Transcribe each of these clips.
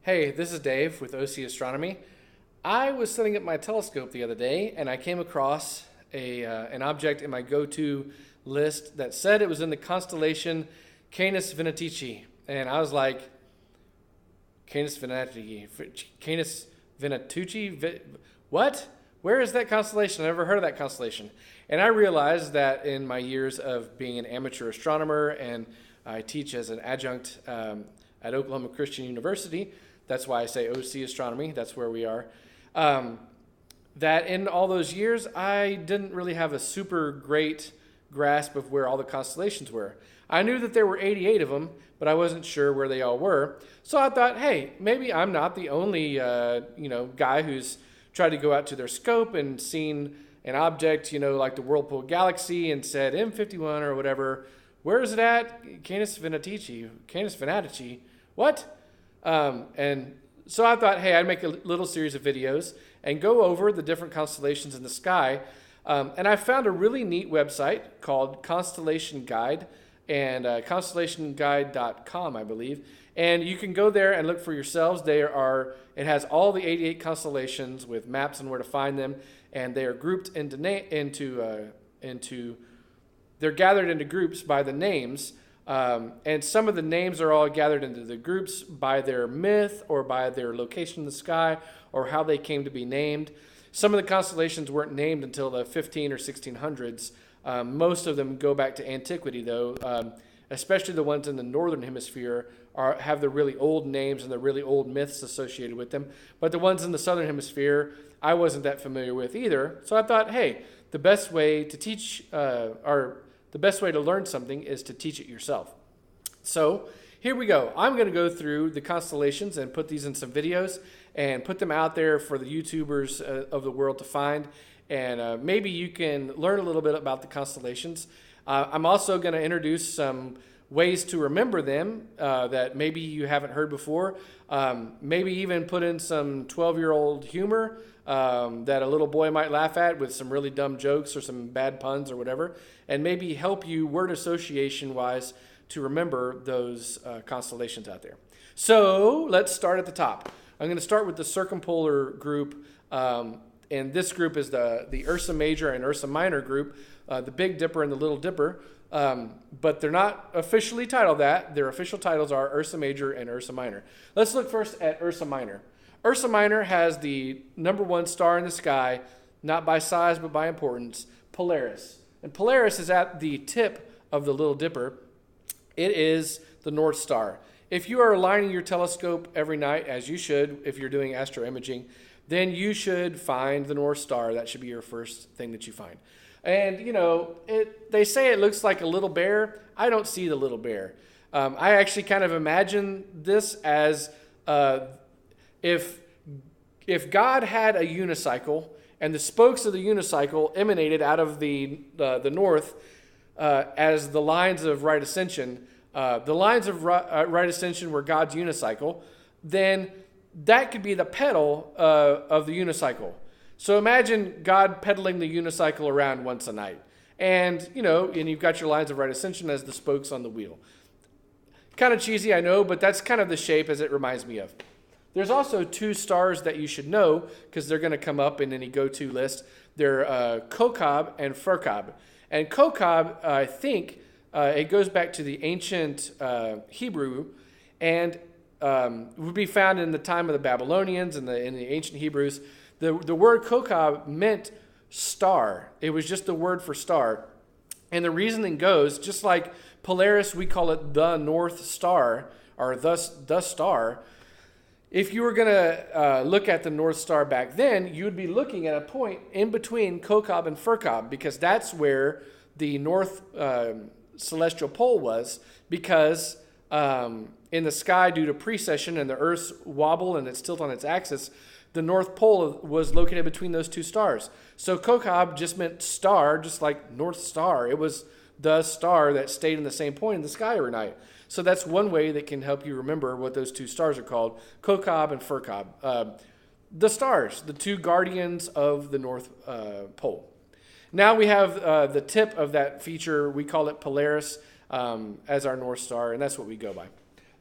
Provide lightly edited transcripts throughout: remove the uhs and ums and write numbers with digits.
Hey, this is Dave with OC Astronomy. I was setting up my telescope the other day and I came across an object in my go-to list that said it was in the constellation Canis Venatici. And I was like, Canis Venatici? Canis Venatucci? What? Where is that constellation? I've never heard of that constellation. And I realized that in my years of being an amateur astronomer and I teach as an adjunct at Oklahoma Christian University. That's why I say OC Astronomy. That's where we are. That in all those years, I didn't really have a super great grasp of where all the constellations were. I knew that there were 88 of them, but I wasn't sure where they all were. So I thought, hey, maybe I'm not the only guy who's tried to go out to their scope and seen an object, like the Whirlpool Galaxy and said M51 or whatever. Where is it at? Canis Venatici. What? And so I thought, hey, I'd make a little series of videos and go over the different constellations in the sky. And I found a really neat website called Constellation Guide and constellationguide.com, I believe. And you can go there and look for yourselves. It has all the 88 constellations with maps and where to find them. And they are grouped they're gathered into groups by the names. And some of the names are all gathered into the groups by their myth or by their location in the sky or how they came to be named. Some of the constellations weren't named until the 15 or 1600s. Most of them go back to antiquity, though, especially the ones in the northern hemisphere have the really old names and the really old myths associated with them. But the ones in the southern hemisphere, I wasn't that familiar with either. So I thought, hey, the best way to teach the best way to learn something is to teach it yourself. So here we go. I'm going to go through the constellations and put these in some videos and put them out there for the YouTubers of the world to find. And maybe you can learn a little bit about the constellations. I'm also going to introduce some ways to remember them that maybe you haven't heard before. Maybe even put in some 12-year-old humor that a little boy might laugh at with some really dumb jokes or some bad puns or whatever, and maybe help you word association-wise to remember those constellations out there. So let's start at the top. I'm going to start with the circumpolar group, and this group is the Ursa Major and Ursa Minor group, the Big Dipper and the Little Dipper, but they're not officially titled that. Their official titles are Ursa Major and Ursa Minor. Let's look first at Ursa Minor. Ursa Minor has the number one star in the sky, not by size but by importance, Polaris. And Polaris is at the tip of the Little Dipper. It is the North Star. If you are aligning your telescope every night, as you should if you're doing astroimaging, then you should find the North Star. That should be your first thing that you find. And, they say it looks like a little bear. I don't see the little bear. I actually kind of imagine this as if God had a unicycle and the spokes of the unicycle emanated out of the north as the lines of right ascension, the lines of right ascension were God's unicycle, then that could be the pedal of the unicycle. So imagine God pedaling the unicycle around once a night. And, and you've got your lines of right ascension as the spokes on the wheel. Kind of cheesy, I know, but that's kind of the shape as it reminds me of. There's also two stars that you should know because they're going to come up in any go-to list. They're Kokab and Furkab. And Kokab, I think, it goes back to the ancient Hebrew and would be found in the time of the Babylonians and in the ancient Hebrews. The word Kokab meant star. It was just the word for star. And the reasoning goes, just like Polaris, we call it the North Star, or the star. If you were going to look at the North Star back then, you would be looking at a point in between Kokab and Furkab, because that's where the North celestial pole was, because in the sky, due to precession and the Earth's wobble and its tilt on its axis, the North Pole was located between those two stars. So Kokab just meant star, just like North Star. It was the star that stayed in the same point in the sky every night. So that's one way that can help you remember what those two stars are called, Kokab and Furkab. The stars, the two guardians of the North Pole. Now we have the tip of that feature. We call it Polaris as our North Star, and that's what we go by.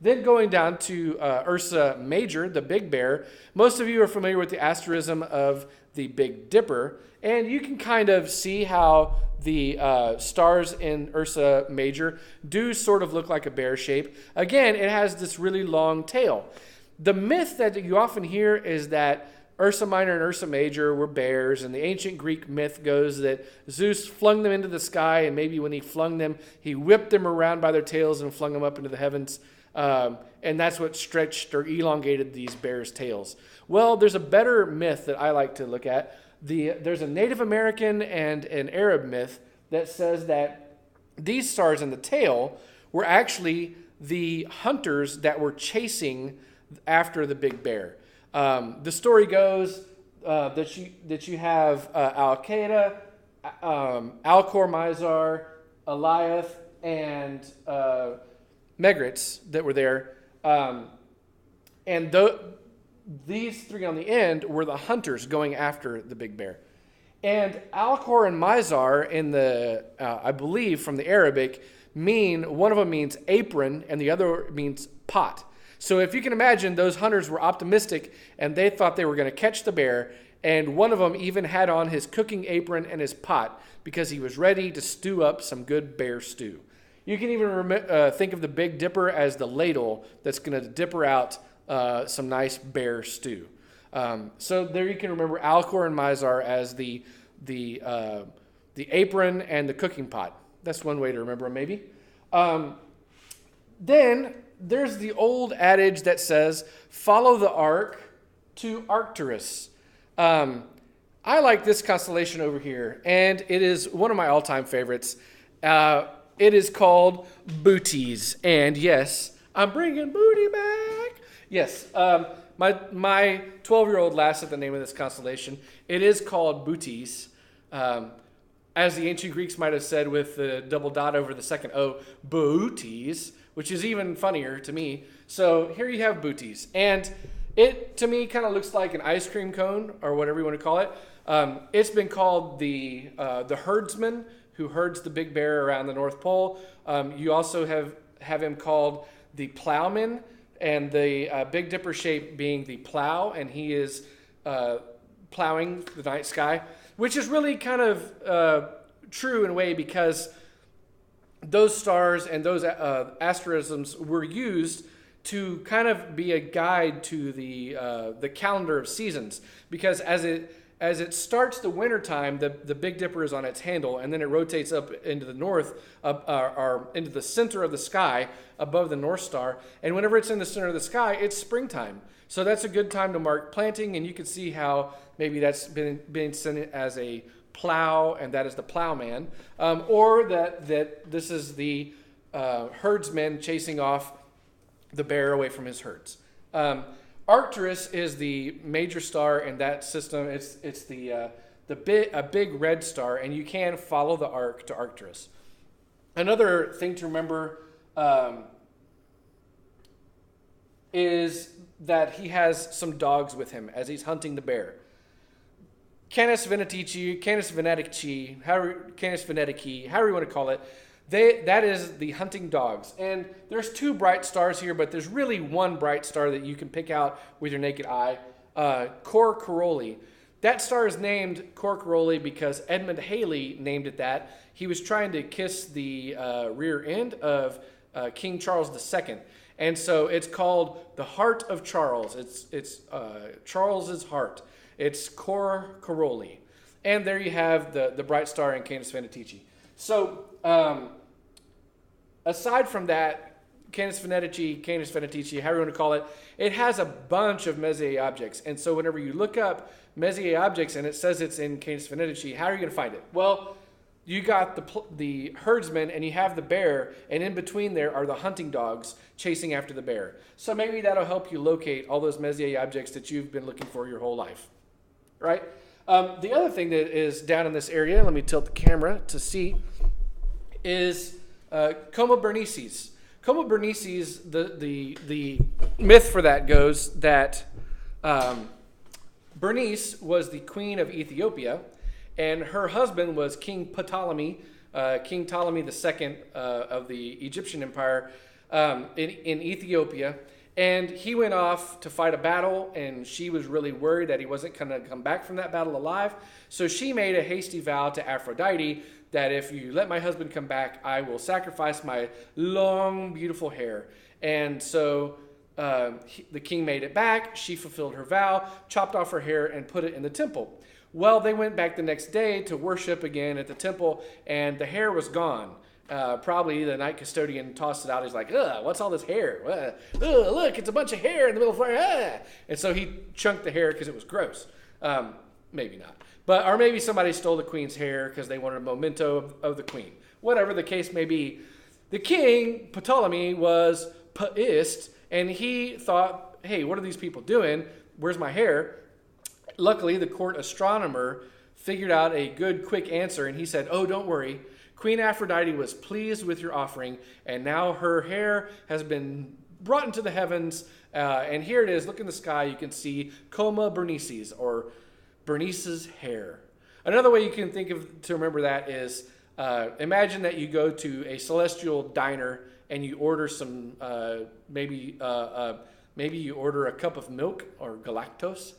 Then going down to Ursa Major, the big bear. Most of you are familiar with the asterism of the Big Dipper, and you can kind of see how the stars in Ursa Major do sort of look like a bear shape. Again, it has this really long tail. The myth that you often hear is that Ursa Minor and Ursa Major were bears, and the ancient Greek myth goes that Zeus flung them into the sky, and maybe when he flung them, he whipped them around by their tails and flung them up into the heavens, and that's what stretched or elongated these bears' tails. Well, there's a better myth that I like to look at. There's a Native American and an Arab myth that says that these stars in the tail were actually the hunters that were chasing after the big bear. The story goes that you have Al-Qaeda, Alcor Mizar, Eliath, and Megritz that were there. And these three on the end were the hunters going after the big bear. And Alcor and Mizar in the, I believe from the Arabic, one of them means apron and the other means pot. So if you can imagine, those hunters were optimistic and they thought they were going to catch the bear. And one of them even had on his cooking apron and his pot because he was ready to stew up some good bear stew. You can even think of the Big Dipper as the ladle that's going to dipper out some nice bear stew. So there you can remember Alcor and Mizar as the apron and the cooking pot. That's one way to remember them, maybe. Then there's the old adage that says, follow the arc to Arcturus. I like this constellation over here, and it is one of my all-time favorites. It is called Booties, and yes, I'm bringing booty back. Yes, my 12-year-old laughs at the name of this constellation. It is called Booties. As the ancient Greeks might have said with the double dot over the second O, booties, which is even funnier to me. So here you have Booties. And it, to me, kind of looks like an ice cream cone or whatever you want to call it. It's been called the herdsman who herds the big bear around the North Pole. You also have him called the plowman, and the Big Dipper shape being the plow, and he is plowing the night sky, which is really kind of true in a way because those stars and those asterisms were used to kind of be a guide to the calendar of seasons, because as it starts the wintertime, the Big Dipper is on its handle, and then it rotates up into the north, or into the center of the sky above the North Star. And whenever it's in the center of the sky, it's springtime. So that's a good time to mark planting, and you can see how maybe that's been sent as a plow, and that is the plowman, or that this is the herdsman chasing off the bear away from his herds. Arcturus is the major star in that system. It's a big red star, and you can follow the arc to Arcturus. Another thing to remember is that he has some dogs with him as he's hunting the bear. Canis Venatici, however you want to call it, that is the hunting dogs. And there's two bright stars here, but there's really one bright star that you can pick out with your naked eye, Cor Caroli. That star is named Cor Caroli because Edmund Halley named it that. He was trying to kiss the rear end of King Charles II. And so it's called the Heart of Charles. It's Charles's heart. It's Cor Caroli. And there you have the bright star in Canis Venatici. So aside from that, Canis Venatici, however you want to call it, it has a bunch of Messier objects. And so whenever you look up Messier objects and it says it's in Canis Venatici, how are you going to find it? Well, you got the herdsman and you have the bear, and in between there are the hunting dogs chasing after the bear. So maybe that'll help you locate all those Messier objects that you've been looking for your whole life, right? The other thing that is down in this area, let me tilt the camera to see, is Coma Berenices. Coma Berenices, the myth for that goes that Bernice was the queen of Ethiopia, and her husband was King Ptolemy, King Ptolemy II of the Egyptian Empire. in Ethiopia. And he went off to fight a battle, and she was really worried that he wasn't going to come back from that battle alive. So she made a hasty vow to Aphrodite that if you let my husband come back, I will sacrifice my long, beautiful hair. And so the king made it back. She fulfilled her vow, chopped off her hair, and put it in the temple. Well, they went back the next day to worship again at the temple, and the hair was gone. Probably the night custodian tossed it out. He's like, ugh, what's all this hair? Ugh, look, it's a bunch of hair in the middle of the fire. And so he chunked the hair because it was gross. Maybe not. Or maybe somebody stole the queen's hair because they wanted a memento of the queen. Whatever the case may be. The king, Ptolemy, was pissed, and he thought, hey, what are these people doing? Where's my hair? Luckily, the court astronomer figured out a good, quick answer, and he said, oh, don't worry. Queen Aphrodite was pleased with your offering, and now her hair has been brought into the heavens. And here it is. Look in the sky. You can see Coma Berenices, or Bernice's hair. Another way you can think of to remember that is imagine that you go to a celestial diner and you order some, maybe you order a cup of milk or galactose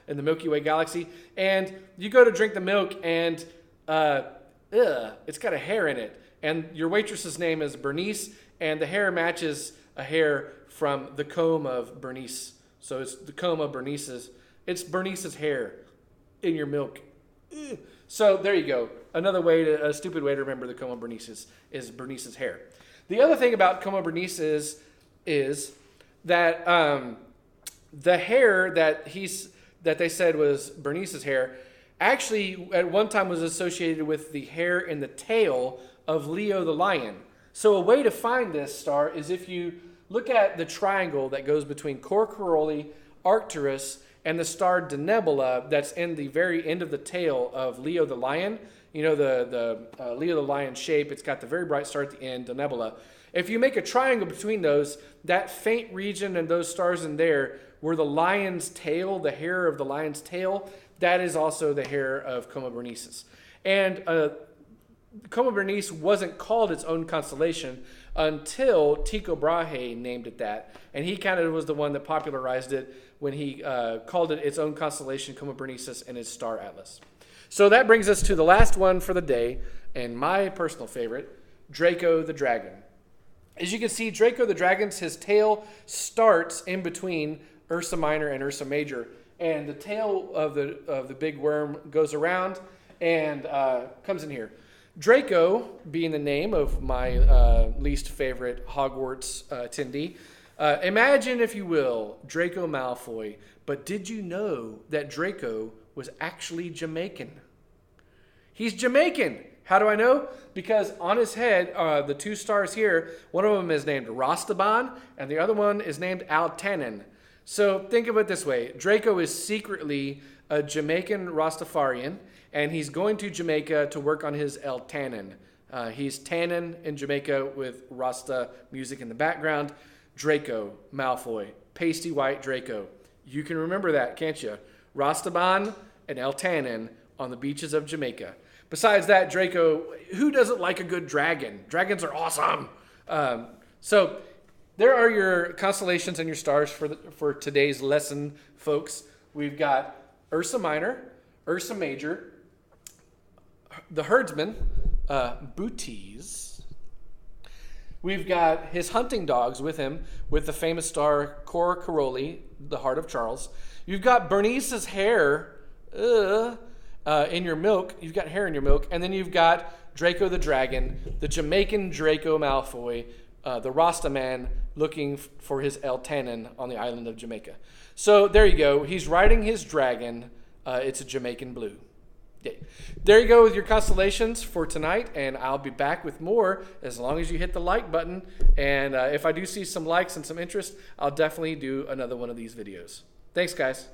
in the Milky Way galaxy, and you go to drink the milk and it's got a hair in it. And your waitress's name is Bernice, and the hair matches a hair from the comb of Bernice. So it's the comb of Bernice's. It's Bernice's hair in your milk. Ugh. So there you go. Another way a stupid way to remember the comb of Bernice's is Bernice's hair. The other thing about comb of Bernice is that the hair that they said was Bernice's hair actually at one time was associated with the hair in the tail of Leo the lion. So a way to find this star is if you look at the triangle that goes between Cor Caroli, Arcturus, and the star Denebola that's in the very end of the tail of Leo the lion. You know, the Leo the lion shape. It's got the very bright star at the end, Denebola. If you make a triangle between those, that faint region and those stars in there were the lion's tail, the hair of the lion's tail. That is also the hair of Coma Berenices. And Coma Berenice wasn't called its own constellation until Tycho Brahe named it that. And he kind of was the one that popularized it when he called it its own constellation, Coma Berenices, and his star atlas. So that brings us to the last one for the day, and my personal favorite, Draco the Dragon. As you can see, Draco the Dragon, his tail starts in between Ursa Minor and Ursa Major. And the tail of the big worm goes around and comes in here. Draco, being the name of my least favorite Hogwarts attendee, imagine, if you will, Draco Malfoy. But did you know that Draco was actually Jamaican? He's Jamaican. How do I know? Because on his head, the two stars here, one of them is named Rastaban, and the other one is named Altanen. So think of it this way. Draco is secretly a Jamaican Rastafarian, and he's going to Jamaica to work on his El Tannen. He's tannin in Jamaica with Rasta music in the background. Draco Malfoy, pasty white Draco. You can remember that, can't you? Rastaban and El Tannen on the beaches of Jamaica. Besides that, Draco, who doesn't like a good dragon? Dragons are awesome. So there are your constellations and your stars for today's lesson, folks. We've got Ursa Minor, Ursa Major, the herdsman, Bootes. We've got his hunting dogs with him, with the famous star Cor Caroli, the heart of Charles. You've got Bernice's hair in your milk. You've got hair in your milk. And then you've got Draco the Dragon, the Jamaican Draco Malfoy, the Rasta man looking for his El Tannen on the island of Jamaica. So there you go. He's riding his dragon. It's a Jamaican blue. Yeah. There you go with your constellations for tonight, and I'll be back with more as long as you hit the like button. And if I do see some likes and some interest, I'll definitely do another one of these videos. Thanks, guys.